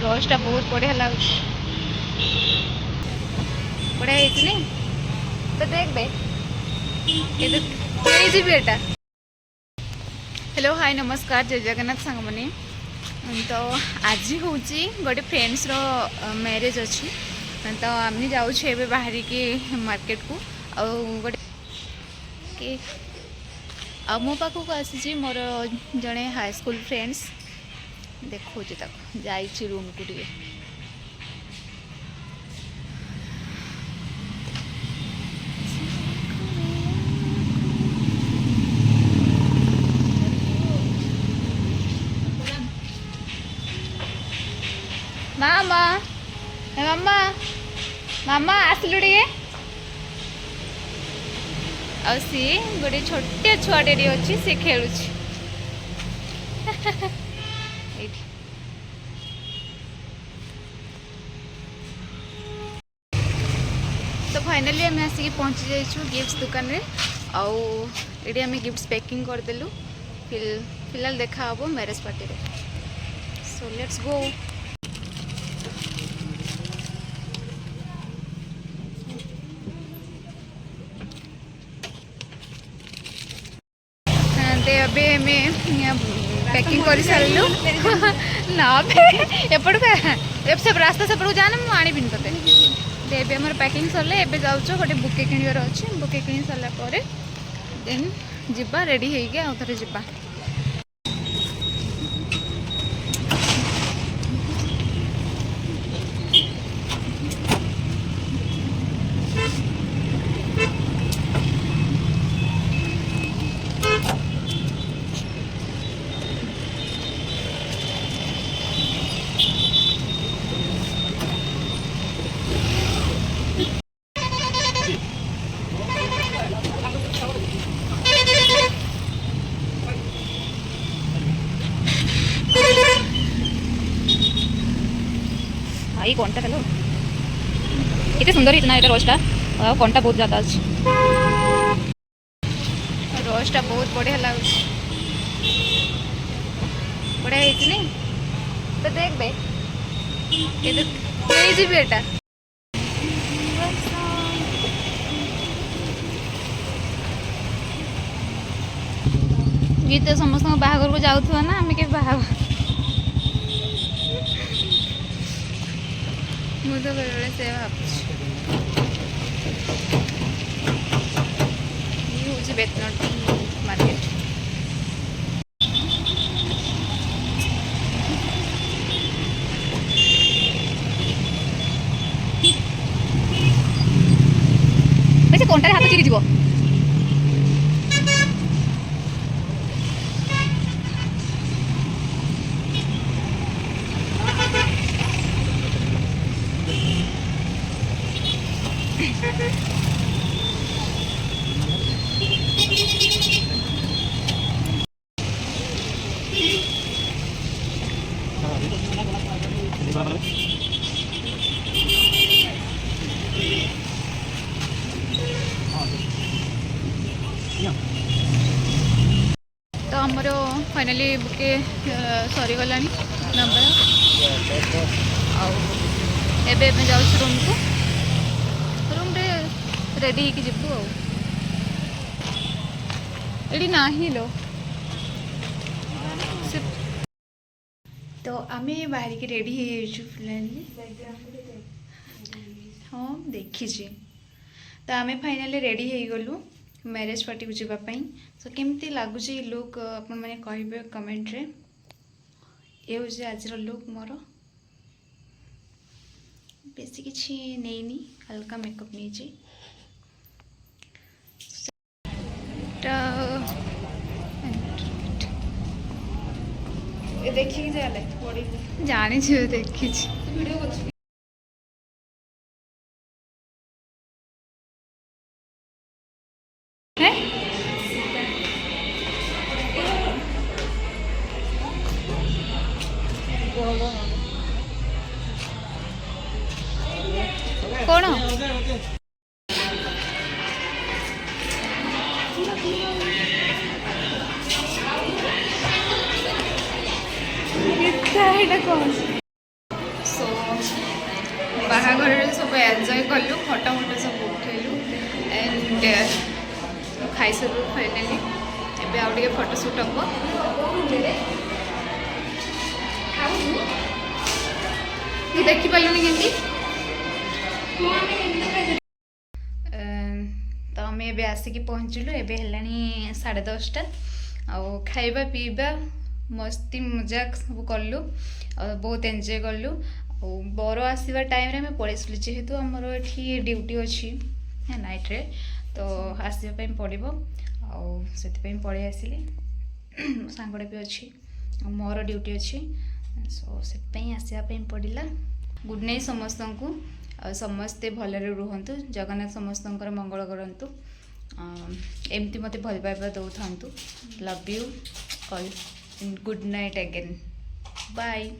रोस्टा बहुत बढ़िया लगे बढ़िया है तो देख बे ये तो बेटा। हेलो हाय नमस्कार जय जगन्नाथ सांग मैंने तो आज हूँ गोटे फ्रेंड्स रो मैरिज अच्छी तो आम जाऊे बाहर की मार्केट को गोटे मो पाखक आसी मोर जड़े हाई स्कूल फ्रेंड्स देखो जाइए रूम को टे मामा मामा मामा आसलु टे आ सी गोटे छोटे छुआटे अच्छी सी खेलु तो फाइनली आम आसिक पहुँची जाइए गिफ्ट दुकान रे आउ ये आम गिफ्ट पैकिंग करदेलु फिलहाल देखा हम मैरेज पार्टी रे सो लेट्स गो। अबे हमें पैकिंग कर सारू ना एपट से रास्ता सेपट को जाना मुझे आनी ते एबे हमर पैकिंग सरले एबे जाउछो गोटे बुके किनिबार अछि बुके किनि सरला परे देन जिबा रेडी हेगे आ थरे जिबा। भाई कौनटा हेलो इतने सुंदर इतना ये रोस्टा कौनटा बहुत ज़्यादा अच्छे रोस्टा बहुत बढ़िया लगे बढ़िया है तो देख बे ये तो बेटा ये तो समस्त बाहागर को जाऊँ ना आम के बाहा मुझे तो बेले से ये हूँ बेतनटी मार्केट वैसे कौन हाथ चिरी जीव तो आमर फाइनाली बुके सरी गला नंबर आबे जाऊँ रूम को रूम रे रेडी होगी जीवु आड़ी ना लो तो आम बाहर की रेडी फिलहाल हाँ देखी तो आम फाइनाली रेडी हो गलु मैरेज पार्टी को जावाई तो केमती लगुच लुक आपण मैंने कहे कमेंट रे ये हूँ आज लुक मोर बेसी किसी नहीं हल्का मेकअप नहीं देखिए जानी देखी कौन कौन एंजॉय कलु फोटो फोटो सब उठेलु एंड खाई सारू फाइनाली एबे आउ टिके फोटो शूट हम तू देखी पालुनी केंती तो आम ए आसिक पहुँचलु एबे हेलानी 10:30 आउ खाइबा पीबा मस्ती मजाक सब कलु बहुत एंजॉय कलु बर आसवा टाइम आम पलैसलु जेहेतु आमर ये ड्यूटी अच्छी नाइट रे तो आसवाई पड़ो आउ पलि आसिली सांगड़े भी अच्छी मोर ड्यूटी अच्छी सो से आसवाई पड़ा गुड नाइट समस्त को समस्ते भलरे रुहतु जगन्नाथ समस्त मंगल करंतु एमती मत भल पाइबा दौ था love you all good night again bye.